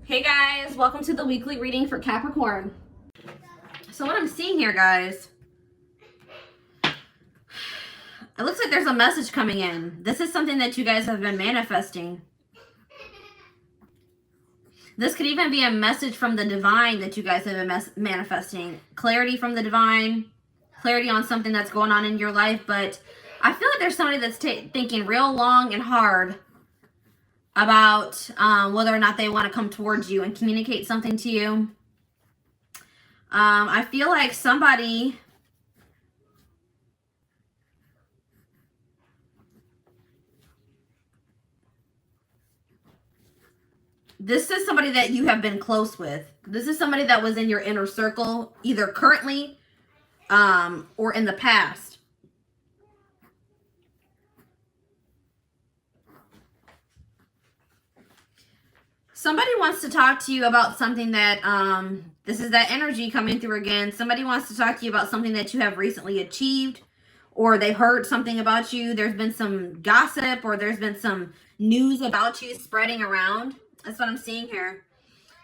Hey guys, welcome to the weekly reading for Capricorn. So what I'm seeing here, guys, it looks like there's a message coming in. This is something that you guys have been manifesting. This could even be a message from the divine that you guys have been manifesting. Clarity from the divine, clarity on something that's going on in your life. But I feel like there's somebody that's thinking real long and hard about whether or not they want to come towards you and communicate something to you. I feel like somebody this is somebody that you have been close with. This is somebody that was in your inner circle, either currently or in the past. Somebody wants to talk to you about something that, this is that energy coming through again. Somebody wants to talk to you about something that you have recently achieved, or they've heard something about you. There's been some gossip, or there's been some news about you spreading around. That's what I'm seeing here.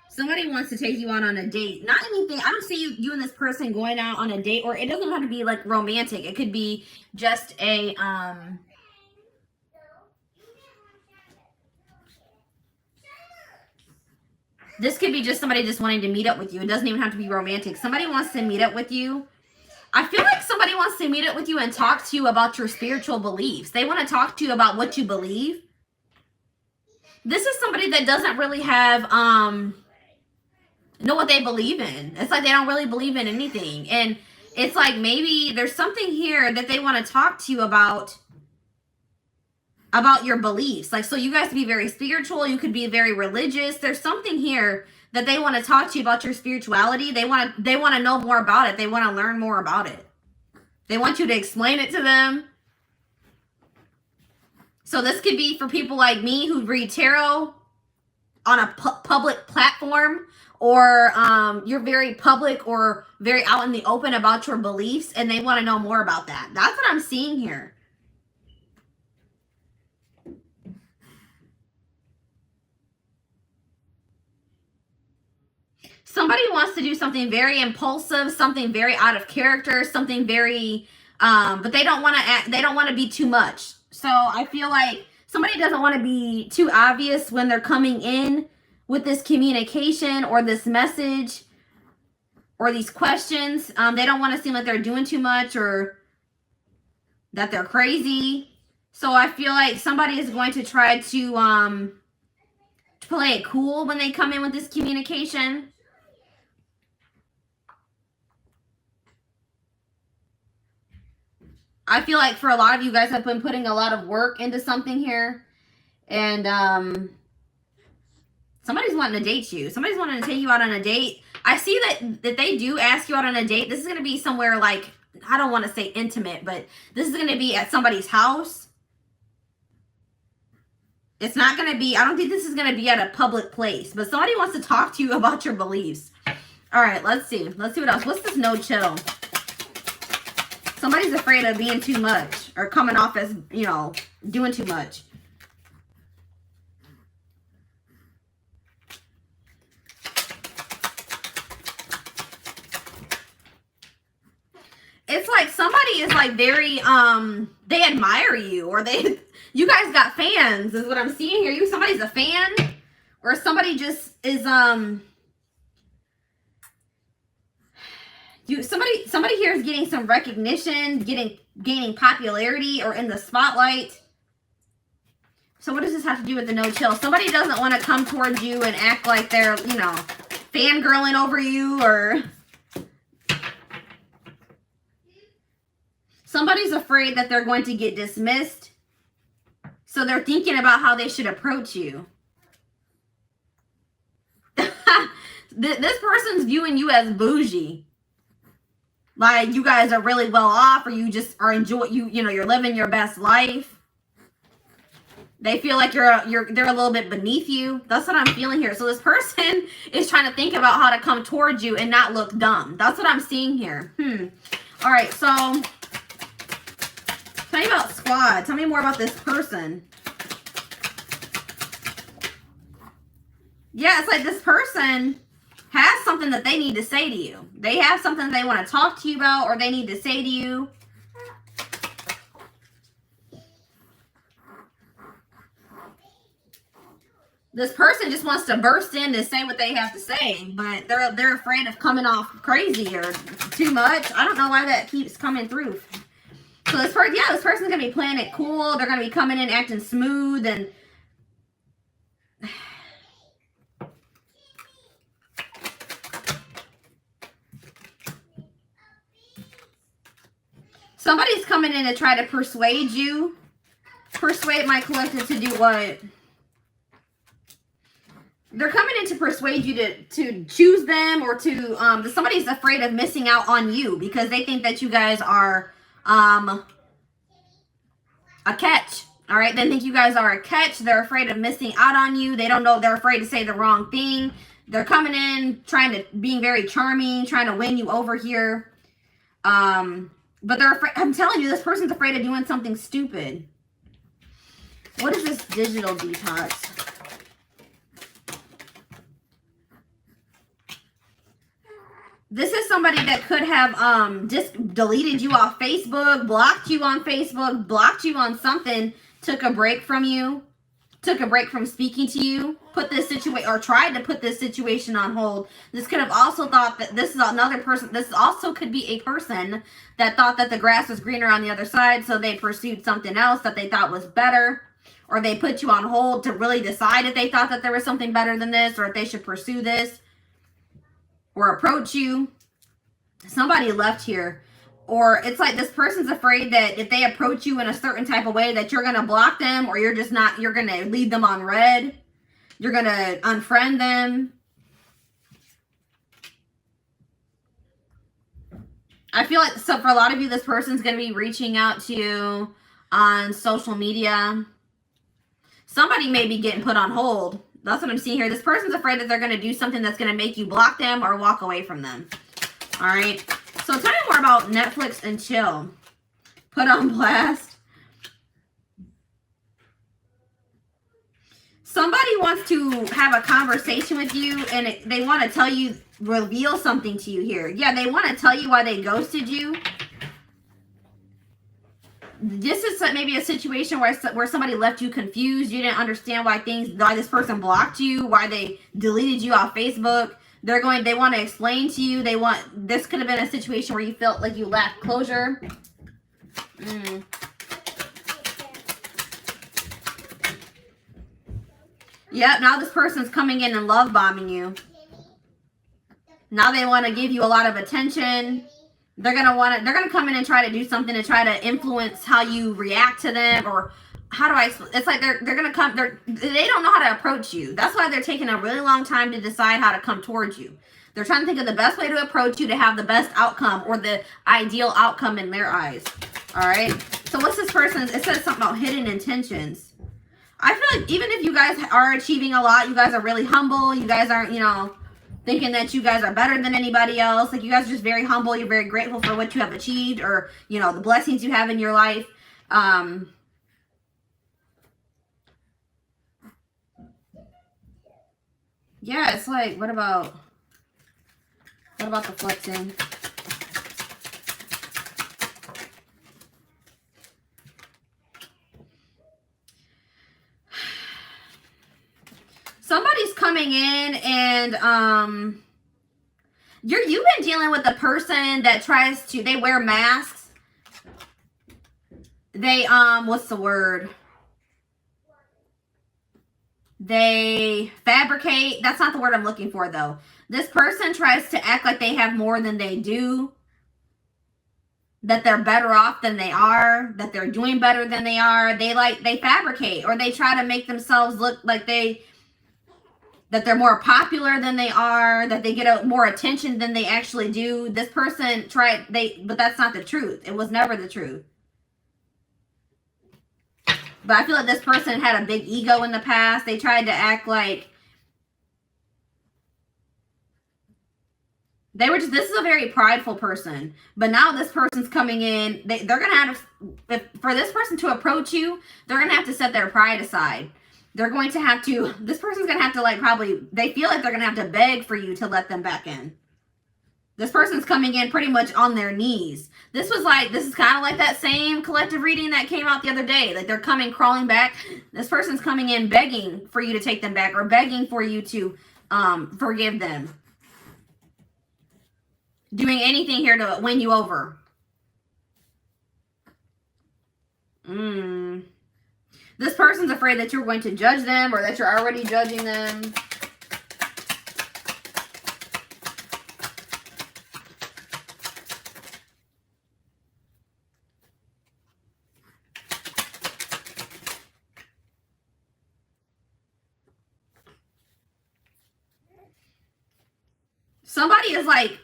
Somebody wants to take you out on a date. Not anything. I don't see you and this person going out on a date, or it doesn't have to be like romantic. It could be just a, this could be just somebody just wanting to meet up with you. It doesn't even have to be romantic. Somebody wants to meet up with you. I feel like somebody wants to meet up with you and talk to you about your spiritual beliefs. They want to talk to you about what you believe. This is somebody that doesn't really have, know what they believe in. It's like they don't really believe in anything. And it's like maybe there's something here that they want to talk to you about your beliefs. Like, so you guys could be very spiritual. You could be very religious. There's something here that they want to talk to you about your spirituality. They want to know more about it. They want to learn more about it. They want you to explain it to them. So this could be for people like me who read tarot on a public platform, or you're very public or very out in the open about your beliefs, and they want to know more about that. That's what I'm seeing here. Somebody wants to do something very impulsive, something very out of character, something very, but they don't want to be too much. So I feel like somebody doesn't want to be too obvious when they're coming in with this communication or this message or these questions. They don't want to seem like they're doing too much or that they're crazy. So I feel like somebody is going to try to play it cool when they come in with this communication. I feel like for a lot of you guys have been putting a lot of work into something here. And somebody's wanting to date you. Somebody's wanting to take you out on a date. I see that they do ask you out on a date. This is going to be somewhere like, I don't want to say intimate, but this is going to be at somebody's house. It's not going to be, I don't think this is going to be at a public place. But somebody wants to talk to you about your beliefs. All right, let's see. Let's see what else. What's this no chill? Somebody's afraid of being too much or coming off as, you know, doing too much. It's like somebody is like very, they admire you, or you guys got fans is what I'm seeing here. Somebody's a fan, or somebody just is, somebody here is getting some recognition, gaining popularity, or in the spotlight. So what does this have to do with the no chill? Somebody doesn't want to come towards you and act like they're, you know, fangirling over you, or somebody's afraid that they're going to get dismissed. So they're thinking about how they should approach you. This person's viewing you as bougie. Like you guys are really well off, or you just are you're living your best life. They feel like they're a little bit beneath you. That's what I'm feeling here. So this person is trying to think about how to come towards you and not look dumb. That's what I'm seeing here. All right, so tell me about squad. Tell me more about this person. Yeah, it's like this person has something that they need to say to you. They have something they want to talk to you about, or they need to say to you. This person just wants to burst in to say what they have to say, but they're afraid of coming off crazy or too much. I don't know why that keeps coming through. So this person, yeah, this person's gonna be playing it cool. They're gonna be coming in acting smooth and somebody's coming in to try to persuade you. Persuade my collective to do what? They're coming in to persuade you to choose them, or to somebody's afraid of missing out on you because they think that you guys are a catch. All right, they think you guys are a catch. They're afraid of missing out on you. They don't know. They're afraid to say the wrong thing. They're coming in being very charming, trying to win you over here. But they're afraid. I'm telling you, this person's afraid of doing something stupid. What is this digital detox? This is somebody that could have just deleted you off Facebook, blocked you on Facebook, blocked you on something, took a break from you, took a break from speaking to you, put this situation, or tried to put this situation on hold. This could have also thought that this is another person. This also could be a person that thought that the grass was greener on the other side, so they pursued something else that they thought was better, or they put you on hold to really decide if they thought that there was something better than this, or if they should pursue this or approach you. Somebody left here. Or it's like this person's afraid that if they approach you in a certain type of way that you're going to block them, or you're going to leave them on red. You're going to unfriend them. I feel like, so for a lot of you, this person's going to be reaching out to you on social media. Somebody may be getting put on hold. That's what I'm seeing here. This person's afraid that they're going to do something that's going to make you block them or walk away from them. All right. So tell me more about Netflix and chill. Put on blast. Somebody wants to have a conversation with you, and they want to tell you, reveal something to you here. Yeah, they want to tell you why they ghosted you. This is maybe a situation where somebody left you confused. You didn't understand why this person blocked you, why they deleted you off Facebook. They want to explain to you. This could have been a situation where you felt like you lacked closure. Yep, now this person's coming in and love bombing you. Now they want to give you a lot of attention. They're gonna come in and try to do something to try to influence how you react to them, or how do I explain? It's like they're gonna come. They don't know how to approach you. That's why they're taking a really long time to decide how to come towards you. They're trying to think of the best way to approach you to have the best outcome, or the ideal outcome in their eyes. All right. So what's this person's? It says something about hidden intentions. I feel like even if you guys are achieving a lot, you guys are really humble. You guys aren't, thinking that you guys are better than anybody else. Like, you guys are just very humble. You're very grateful for what you have achieved, or, the blessings you have in your life. Yeah, it's like, what about the flexing? Somebody's coming in and you've been dealing with a person that they wear masks. They what's the word? They fabricate. That's not the word I'm looking for, though. This person tries to act like they have more than they do, that they're better off than they are, that they're doing better than they are. They fabricate, or they try to make themselves look like that they're more popular than they are, that they get more attention than they actually do. This person but that's not the truth. It was never the truth. But I feel like this person had a big ego in the past. They tried to act like this is a very prideful person. But now this person's coming in. They're going to have, for this person to approach you, they're going to have to set their pride aside. They're going to have to, this person's going to have to like probably, they feel like they're going to have to beg for you to let them back in. This person's coming in pretty much on their knees. This was like, this is kind of like that same collective reading that came out the other day. Like they're coming, crawling back. This person's coming in begging for you to take them back or begging for you to forgive them. Doing anything here to win you over. This person's afraid that you're going to judge them or that you're already judging them. Somebody is like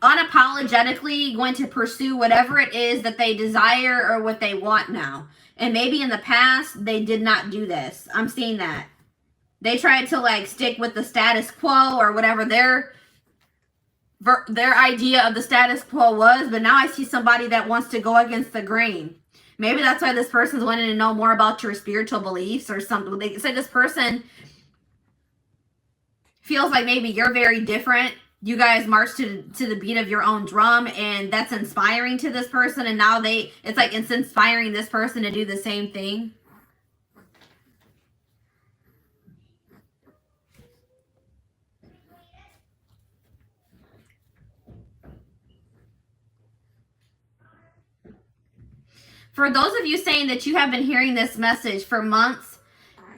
unapologetically going to pursue whatever it is that they desire or what they want now. And maybe in the past, they did not do this. I'm seeing that. They tried to like stick with the status quo or whatever their idea of the status quo was. But now I see somebody that wants to go against the grain. Maybe that's why this person's wanting to know more about your spiritual beliefs or something. They say this person feels like maybe you're very different. You guys march to the beat of your own drum, and that's inspiring to this person. And now it's like it's inspiring this person to do the same thing. For those of you saying that you have been hearing this message for months,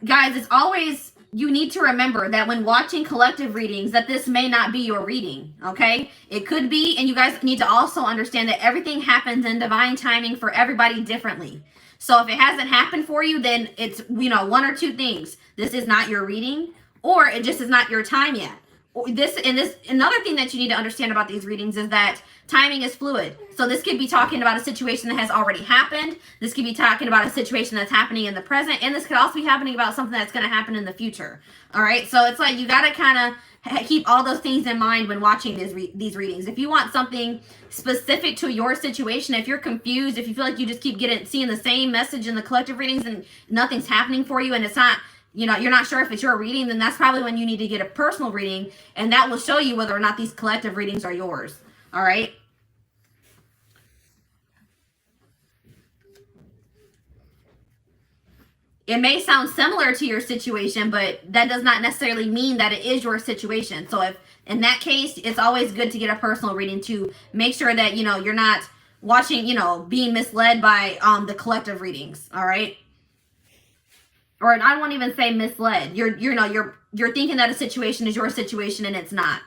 guys, it's always, you need to remember that when watching collective readings that this may not be your reading, okay? It could be, and you guys need to also understand that everything happens in divine timing for everybody differently. So if it hasn't happened for you, then it's, one or two things. This is not your reading, or it just is not your time yet. Another thing that you need to understand about these readings is that timing is fluid. So this could be talking about a situation that has already happened. This could be talking about a situation that's happening in the present. And this could also be happening about something that's going to happen in the future. All right. So it's like you got to kind of keep all those things in mind when watching these readings. If you want something specific to your situation, if you're confused, if you feel like you just keep seeing the same message in the collective readings and nothing's happening for you and it's not, you're not sure if it's your reading, then that's probably when you need to get a personal reading, and that will show you whether or not these collective readings are yours. All right. It may sound similar to your situation, but that does not necessarily mean that it is your situation. So if in that case, it's always good to get a personal reading to make sure that, you're not watching, being misled by the collective readings. All right. Or I won't even say misled. You're thinking that a situation is your situation and it's not.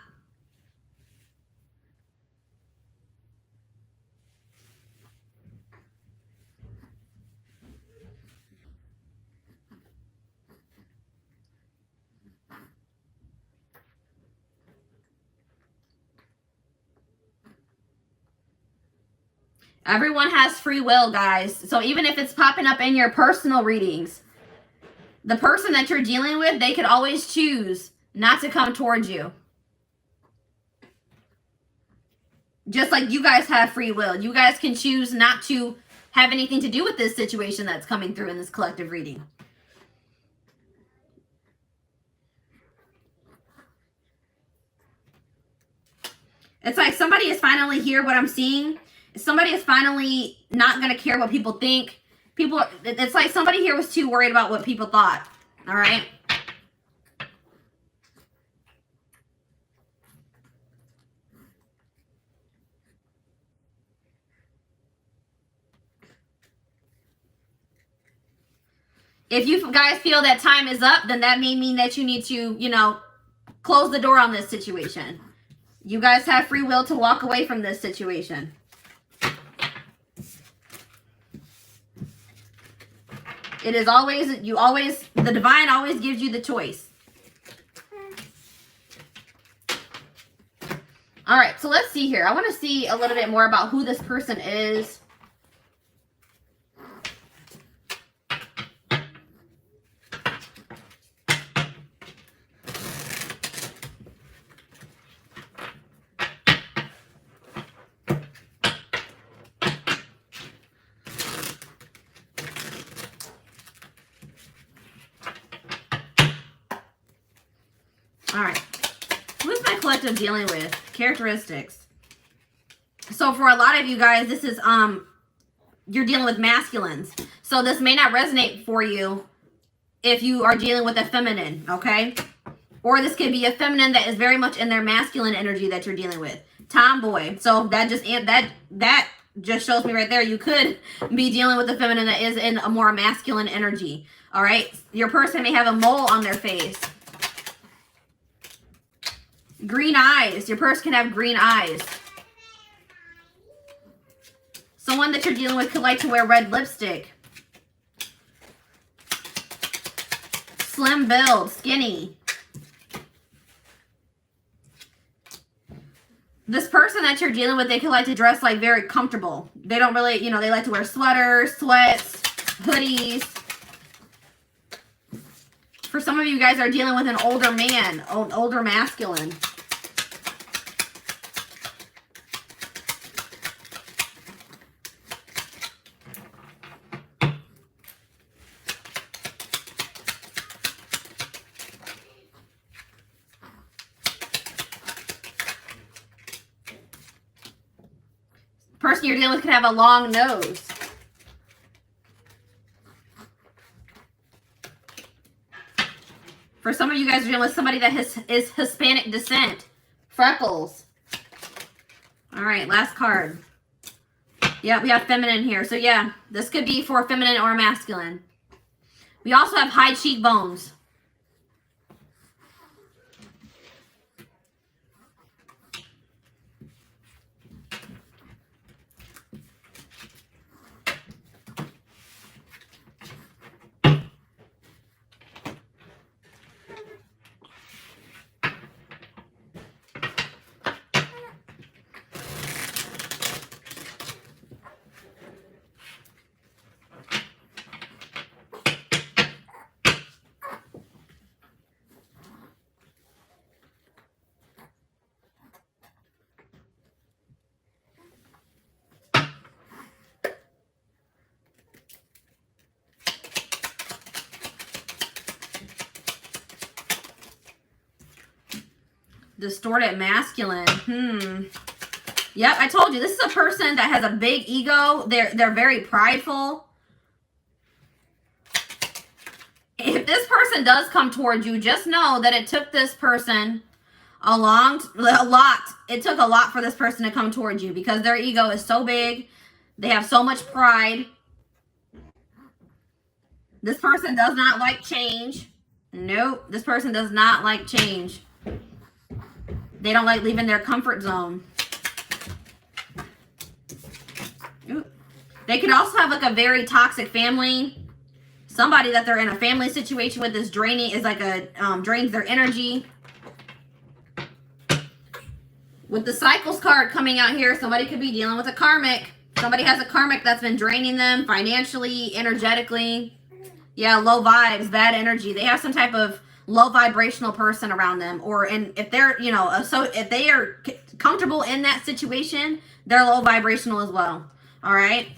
Everyone has free will, guys. So even if it's popping up in your personal readings, the person that you're dealing with, they could always choose not to come towards you. Just like you guys have free will. You guys can choose not to have anything to do with this situation that's coming through in this collective reading. It's like somebody is finally here, what I'm seeing. Somebody is finally not going to care what people think. It's like somebody here was too worried about what people thought. All right. If you guys feel that time is up, then that may mean that you need to, close the door on this situation. You guys have free will to walk away from this situation. It is always, the divine always gives you the choice. All right, so let's see here. I want to see a little bit more about who this person is. All right. Who's my collective dealing with? Characteristics. So for a lot of you guys, this is, you're dealing with masculines. So this may not resonate for you if you are dealing with a feminine, okay? Or this could be a feminine that is very much in their masculine energy that you're dealing with. Tomboy. So that just shows me right there, you could be dealing with a feminine that is in a more masculine energy. All right? Your person may have a mole on their face. Green eyes. Your person can have green eyes. Someone that you're dealing with could like to wear red lipstick. Slim build, skinny. This person that you're dealing with, they could like to dress like very comfortable. They don't really, you know, they like to wear sweaters, sweats, hoodies. For some of you guys are dealing with an older man, older masculine. Person you're dealing with could have a long nose. For some of you guys are dealing with somebody that is Hispanic descent. Freckles. All right, last card. Yeah, we have feminine here. So yeah, this could be for feminine or masculine. We also have high cheekbones. Distorted masculine. Yep, I told you, this is a person that has a big ego. They're very prideful. If this person does come towards you, just know that it took this person a lot. It took a lot for this person to come towards you because their ego is so big. They have so much pride. This person does not like change. Nope, this person does not like change. They don't like leaving their comfort zone. Ooh. They could also have like a very toxic family. Somebody that they're in a family situation with is draining, is like a drains their energy. With the cycles card coming out here, somebody could be dealing with a karmic. Somebody has a karmic that's been draining them financially, energetically. Yeah, low vibes, bad energy. They have some type of low vibrational person around them, or if they're, you know, so if they are comfortable in that situation, they're low vibrational as well. All right.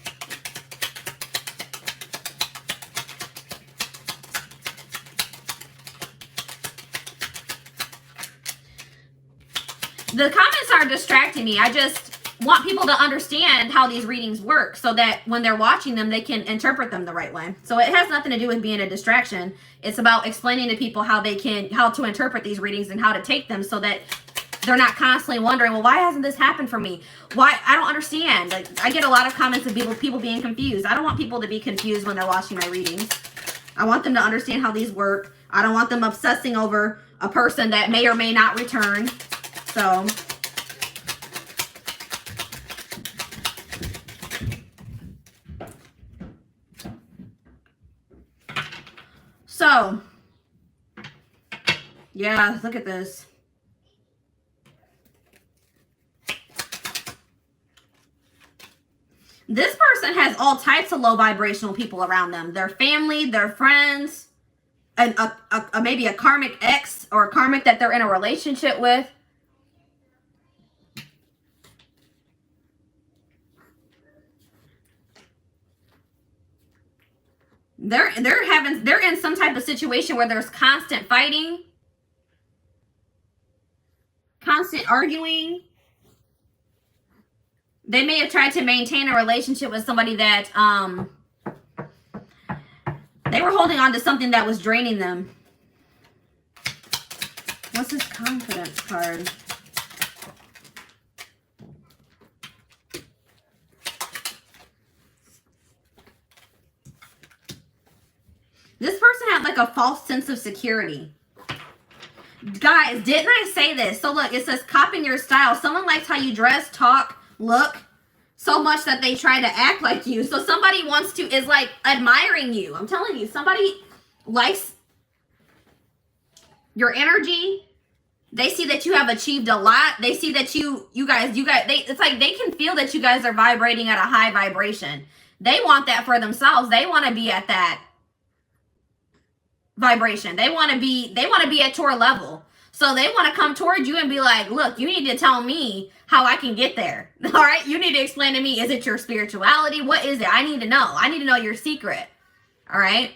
The comments are distracting me. I just want people to understand how these readings work so that when they're watching them, they can interpret them the right way. So it has nothing to do with being a distraction. It's about explaining to people how to interpret these readings and how to take them so that they're not constantly wondering, well, why hasn't this happened for me? Why? I don't understand. Like, I get a lot of comments of people being confused. I don't want people to be confused when they're watching my readings. I want them to understand how these work. I don't want them obsessing over a person that may or may not return. So, yeah, look at this. This person has all types of low vibrational people around them. Their family, their friends, and maybe a karmic ex or a karmic that they're in a relationship with. They're in some type of situation where there's constant fighting. constant arguing. They may have tried to maintain a relationship with somebody that they were holding on to something that was draining them. What's this confidence card? This person had like a false sense of security. Guys, didn't I say this? So look, it says copying your style. Someone likes how you dress, talk, look so much that they try to act like you. So somebody is like admiring you. I'm telling you, somebody likes your energy. They see that you have achieved a lot. They see that you guys, it's like they can feel that you guys are vibrating at a high vibration. They want that for themselves. They want to be at that vibration. They want to be at your level. So they want to come towards you and be like, look, you need to tell me how I can get there. All right. You need to explain to me, is it your spirituality? What is it? I need to know. I need to know your secret. All right.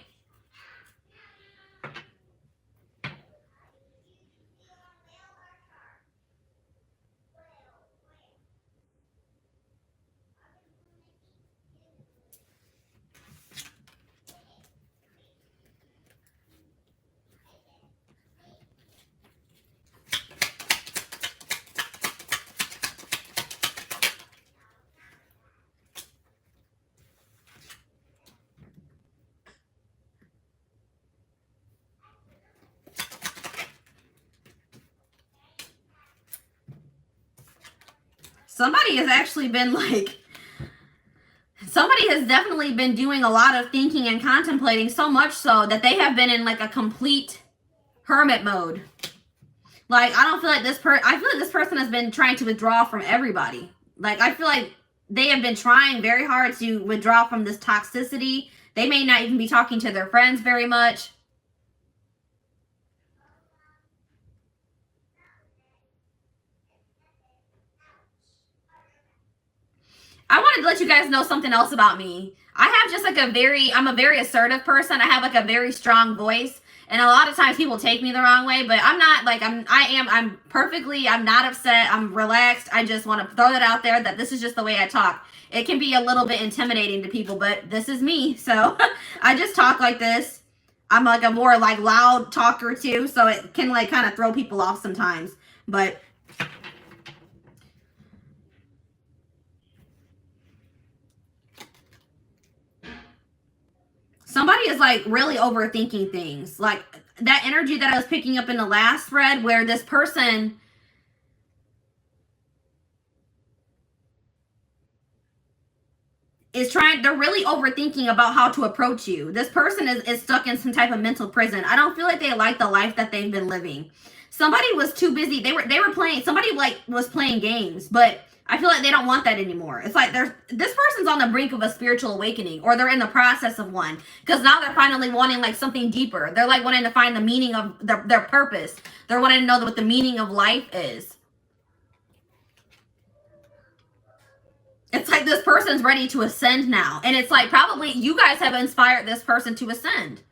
Somebody has actually been like, somebody has definitely been doing a lot of thinking and contemplating, so much so that they have been in like a complete hermit mode. Like, I don't feel like I feel like this person has been trying to withdraw from everybody. Like, I feel like they have been trying very hard to withdraw from this toxicity. They may not even be talking to their friends very much. I wanted to let you guys know something else about me. I have just like I'm a very assertive person. I have like a very strong voice. And a lot of times people take me the wrong way, but I'm not like, I'm not upset. I'm relaxed. I just want to throw that out there that this is just the way I talk. It can be a little bit intimidating to people, but this is me. So I just talk like this. I'm like a more like loud talker too. So it can like kind of throw people off sometimes, but somebody is like really overthinking things. Like that energy that I was picking up in the last thread where this person is they're really overthinking about how to approach you. This person is stuck in some type of mental prison. I don't feel like they like the life that they've been living. Somebody was too busy. They were playing, somebody like was playing games, but I feel like they don't want that anymore. It's like this person's on the brink of a spiritual awakening, or they're in the process of one, because now they're finally wanting like something deeper. They're like wanting to find the meaning of their purpose. They're wanting to know what the meaning of life is. It's like this person's ready to ascend now. And it's like probably you guys have inspired this person to ascend.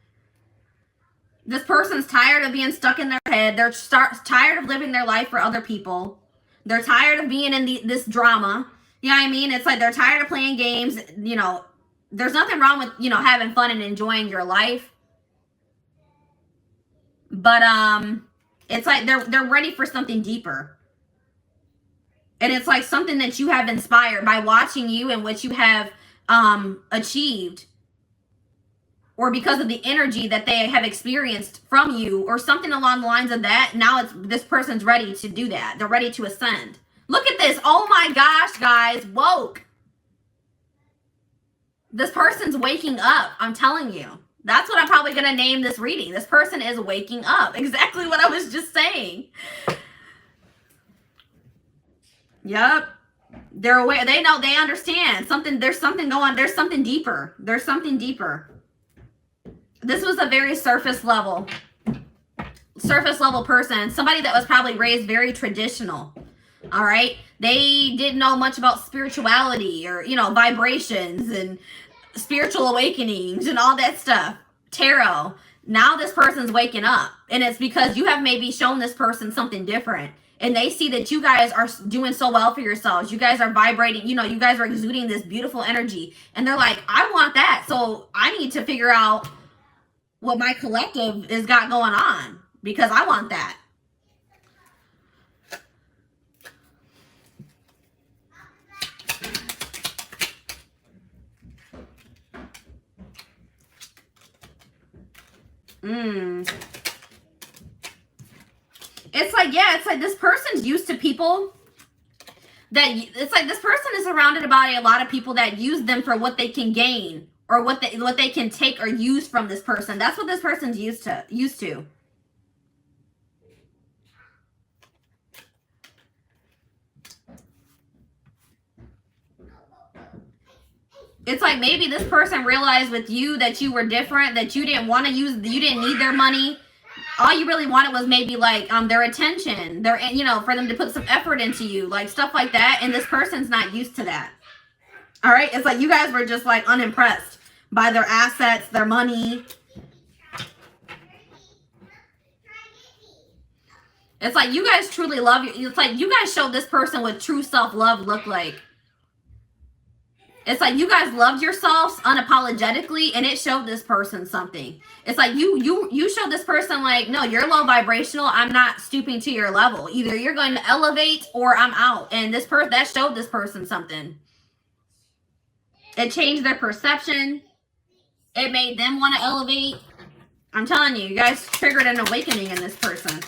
This person's tired of being stuck in their head. They're tired of living their life for other people. They're tired of being in this drama. You know what I mean? It's like they're tired of playing games. You know, there's nothing wrong with, you know, having fun and enjoying your life. But it's like they're ready for something deeper. And it's like something that you have inspired by watching you and what you have achieved, or because of the energy that they have experienced from you, or something along the lines of that. Now this person's ready to do that. They're ready to ascend. Look at this. Oh my gosh, guys. Woke. This person's waking up. I'm telling you. That's what I'm probably going to name this reading. This person is waking up. Exactly what I was just saying. Yep. They're aware. They know. They understand. There's something going. There's something deeper. There's something deeper. This was a very surface level person. Somebody that was probably raised very traditional. All right. They didn't know much about spirituality, or, you know, vibrations and spiritual awakenings and all that stuff. Tarot. Now this person's waking up, and it's because you have maybe shown this person something different, and they see that you guys are doing so well for yourselves. You guys are vibrating, you know, you guys are exuding this beautiful energy, and they're like, I want that. So I need to figure out what my collective has got going on because I want that. It's like, yeah, it's like this person's used to people that, it's like this person is surrounded by a lot of people that use them for what they can gain or what they can take or use from this person. That's what this person's used to. It's like maybe this person realized with you that you were different, that you didn't want to use, you didn't need their money. All you really wanted was maybe like their attention, their, you know, for them to put some effort into you, like stuff like that. And this person's not used to that. All right. It's like you guys were just like unimpressed by their assets, their money. It's like you guys truly love you. It's like you guys showed this person what true self-love looked like. It's like you guys loved yourselves unapologetically, and it showed this person something. It's like you showed this person like, no, you're low vibrational. I'm not stooping to your level. Either you're going to elevate or I'm out. And this person, that showed this person something. It changed their perception. It made them want to elevate. I'm telling you, you guys triggered an awakening in this person.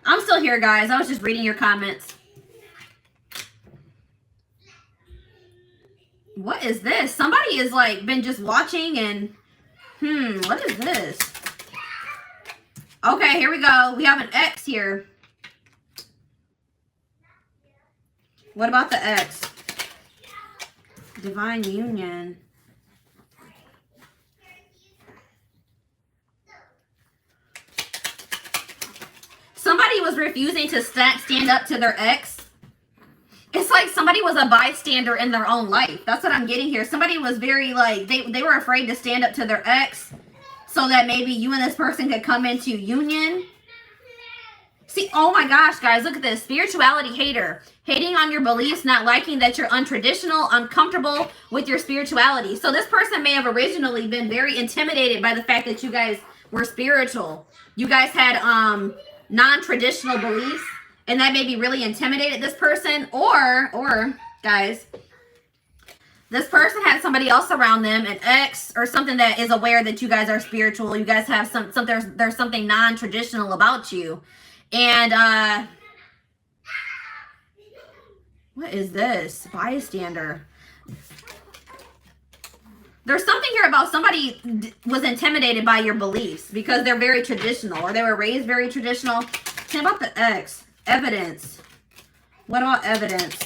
I'm still here, guys. I was just reading your comments. What is this? Somebody is like been just watching and what is this? Okay, here we go. We have an X here. What about the X? Divine union. Somebody was refusing to stand up to their ex. It's like somebody was a bystander in their own life. That's what I'm getting here. Somebody was very like, they were afraid to stand up to their ex so that maybe you and this person could come into union. See, oh my gosh, guys, look at this. Spirituality hater. Hating on your beliefs, not liking that you're untraditional, uncomfortable with your spirituality. So this person may have originally been very intimidated by the fact that you guys were spiritual. You guys had non-traditional beliefs, and that maybe really intimidated this person. Or guys, this person had somebody else around them, an ex or something that is aware that you guys are spiritual. You guys have there's something non-traditional about you. And what is this? Bystander. There's something here about somebody was intimidated by your beliefs because they're very traditional or they were raised very traditional. Tell me about the X. Evidence. What about evidence?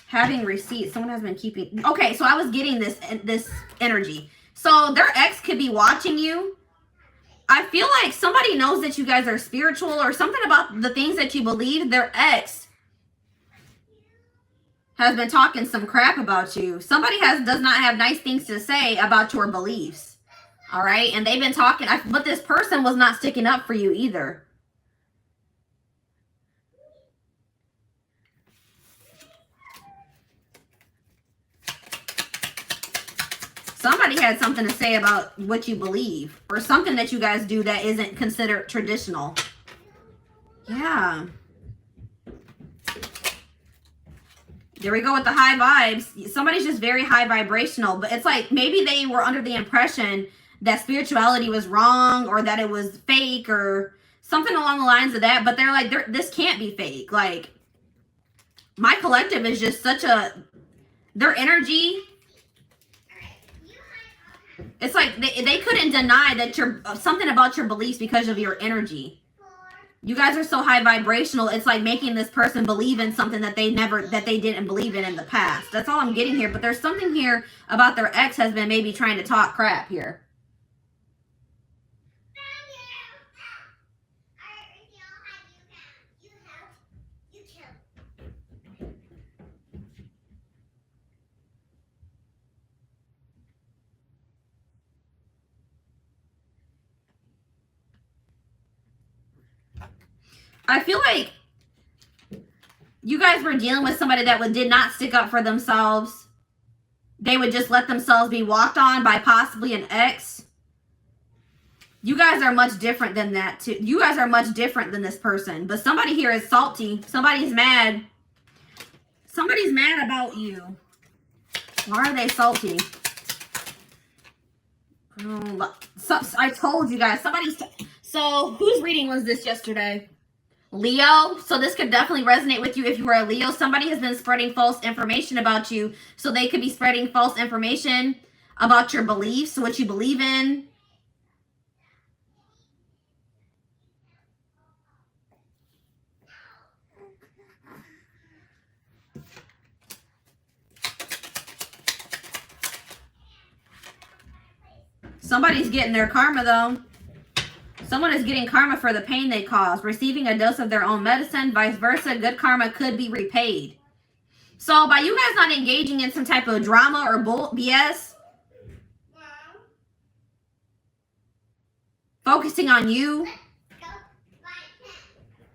Having receipts. Someone has been keeping. Okay, so I was getting this energy. So their ex could be watching you. I feel like somebody knows that you guys are spiritual or something about the things that you believe. Their ex has been talking some crap about you. Somebody does not have nice things to say about your beliefs. All right. And they've been talking, but this person was not sticking up for you either. Somebody had something to say about what you believe or something that you guys do that isn't considered traditional. Yeah. There we go with the high vibes. Somebody's just very high vibrational, but it's like maybe they were under the impression that spirituality was wrong or that it was fake or something along the lines of that. But they're like, this can't be fake. Like, My collective is just such a, their energy, it's like they couldn't deny that you're something about your beliefs because of your energy. You guys are so high vibrational, it's like making this person believe in something that they didn't believe in the past. That's all I'm getting here. But there's something here about their ex has been maybe trying to talk crap here. I feel like you guys were dealing with somebody that did not stick up for themselves. They would just let themselves be walked on by possibly an ex. You guys are much different than that too. You guys are much different than this person. But somebody here is salty. Somebody's mad. Somebody's mad about you. Why are they salty? So, I told you guys. So whose reading was this yesterday? Leo. So this could definitely resonate with you if you were a Leo. Somebody has been spreading false information about you. So they could be spreading false information about your beliefs, what you believe in. Somebody's getting their karma though. Someone is getting karma for the pain they caused, receiving a dose of their own medicine, vice versa. Good karma could be repaid. So by you guys not engaging in some type of drama or BS, focusing on you,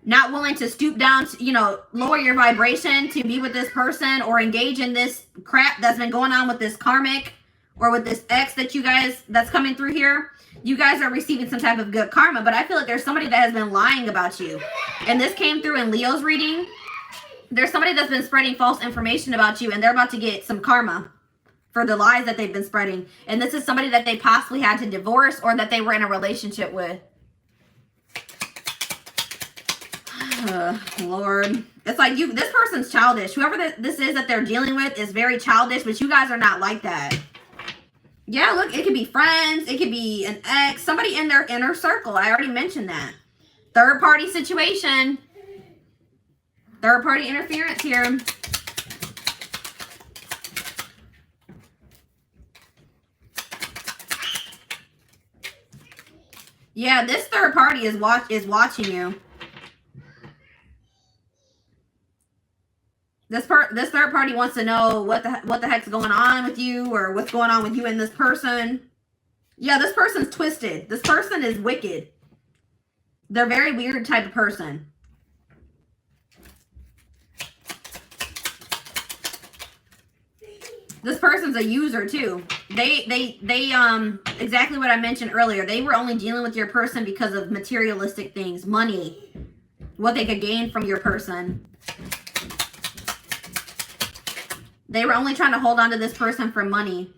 not willing to stoop down to, you know, lower your vibration to be with this person or engage in this crap that's been going on with this karmic or with this ex that you guys, that's coming through here. You guys are receiving some type of good karma, but I feel like there's somebody that has been lying about you. And this came through in Leo's reading. There's somebody that's been spreading false information about you, and they're about to get some karma for the lies that they've been spreading. And this is somebody that they possibly had to divorce or that they were in a relationship with. Lord. It's like this person's childish. Whoever this is that they're dealing with is very childish, but you guys are not like that. Yeah, look, it could be friends. It could be an ex. Somebody in their inner circle. I already mentioned that. Third party situation. Third party interference here. Yeah, this third party is watching you. This third party wants to know what the heck's going on with you or what's going on with you and this person. Yeah, this person's twisted. This person is wicked. They're a very weird type of person. This person's a user too. They exactly what I mentioned earlier. They were only dealing with your person because of materialistic things, money, what they could gain from your person. They were only trying to hold on to this person for money.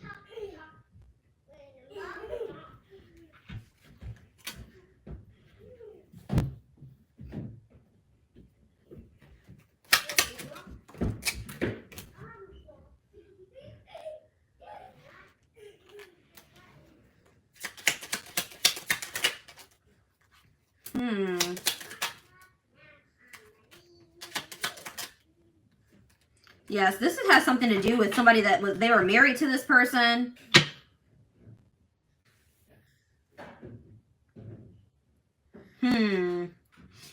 Yes, this has something to do with somebody that they were married to this person.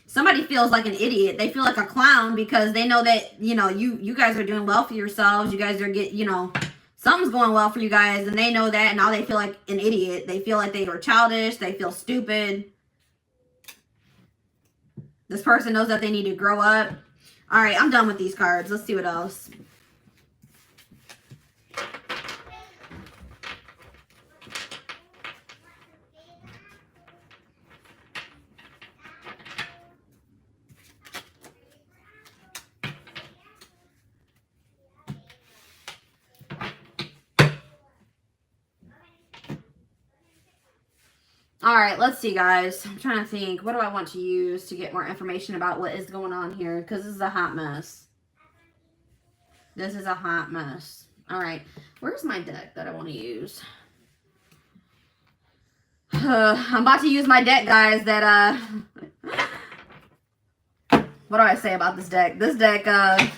Somebody feels like an idiot. They feel like a clown because they know that, you know, you guys are doing well for yourselves. You guys are you know, something's going well for you guys, and they know that, and now they feel like an idiot. They feel like they were childish. They feel stupid. This person knows that they need to grow up. All right, I'm done with these cards. Let's see what else. All right, let's see, guys. I'm trying to think. What do I want to use to get more information about what is going on here? Because this is a hot mess. This is a hot mess. All right. Where's my deck that I want to use? I'm about to use my deck, guys, that, what do I say about this deck? This deck,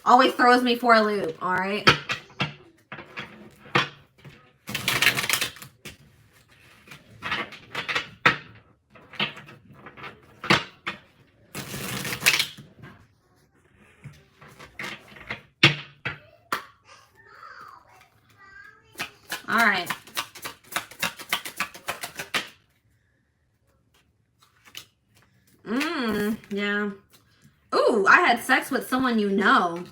always throws me for a loop, all right? All right. Yeah. Ooh, I had sex with someone you know.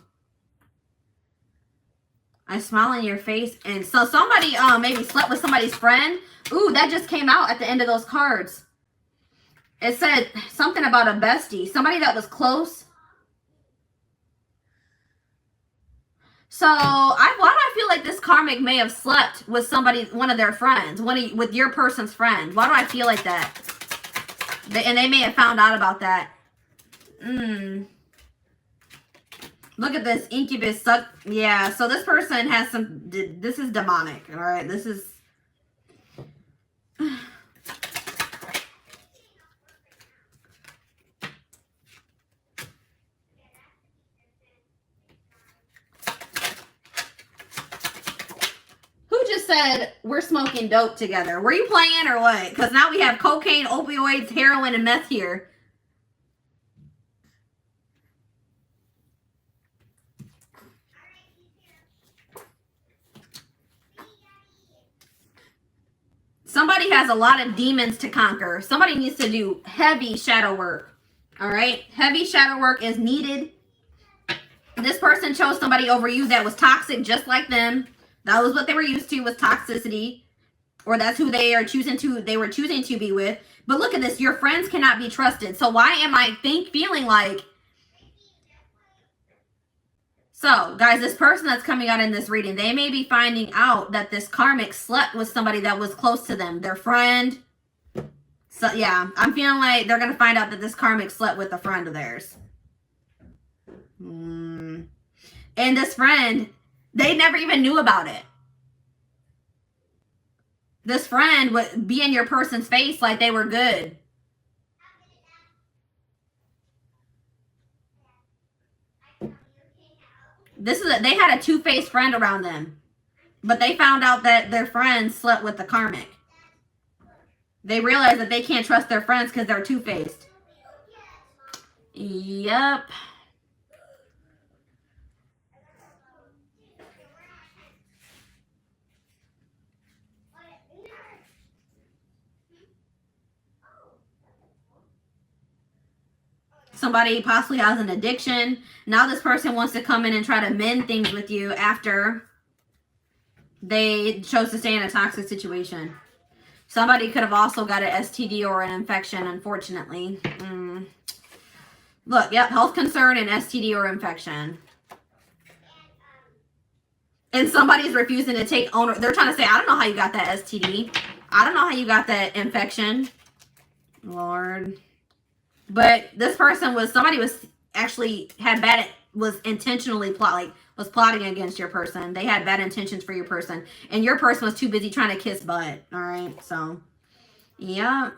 I smile in your face. And so somebody maybe slept with somebody's friend. Ooh, that just came out at the end of those cards. It said something about a bestie. Somebody that was close. So, why do I feel like this karmic may have slept with somebody, one of their friends, with your person's friend? Why do I feel like that? And they may have found out about that. Look at this incubus. Yeah, so this person has some, this is demonic, all right? This is... Who just said we're smoking dope together? Were you playing or what? Because now we have cocaine, opioids, heroin, and meth here. Somebody has a lot of demons to conquer. Somebody needs to do heavy shadow work. All right? Heavy shadow work is needed. This person chose somebody over you that was toxic just like them. That was what they were used to, was toxicity. Or that's who they were choosing to be with. But look at this. Your friends cannot be trusted. So why am I feeling like... So, guys, this person that's coming out in this reading, they may be finding out that this karmic slept with somebody that was close to them, their friend. So, yeah, I'm feeling like they're going to find out that this karmic slept with a friend of theirs. And this friend, they never even knew about it. This friend would be in your person's face like they were good. They had a two-faced friend around them. But they found out that their friend slept with the karmic. They realized that they can't trust their friends because they're two-faced. Yep. Somebody possibly has an addiction. Now this person wants to come in and try to mend things with you after they chose to stay in a toxic situation. Somebody could have also got an STD or an infection, unfortunately. Look, yep, health concern and STD or infection. And somebody's refusing to take owner. They're trying to say, I don't know how you got that STD. I don't know how you got that infection. Lord. But this person was, somebody was actually was intentionally was plotting against your person. They had bad intentions for your person. And your person was too busy trying to kiss butt. All right. So, yeah.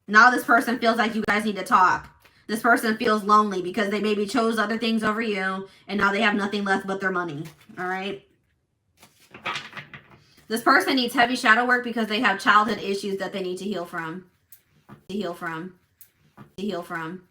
Now this person feels like you guys need to talk. This person feels lonely because they maybe chose other things over you. And now they have nothing left but their money. All right. This person needs heavy shadow work because they have childhood issues that they need to heal from. To heal from.